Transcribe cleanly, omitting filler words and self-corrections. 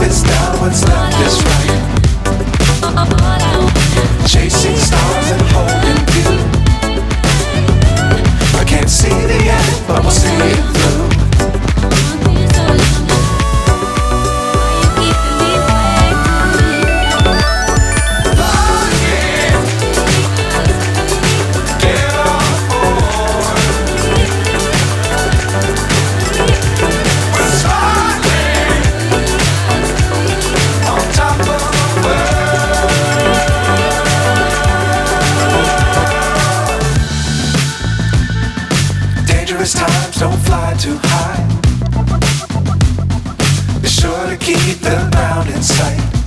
is down, what's left is right. Chasing stars and holding you. I can't see the end, but we'll see it through. Times don't fly too high. Be sure to keep the ground in sight.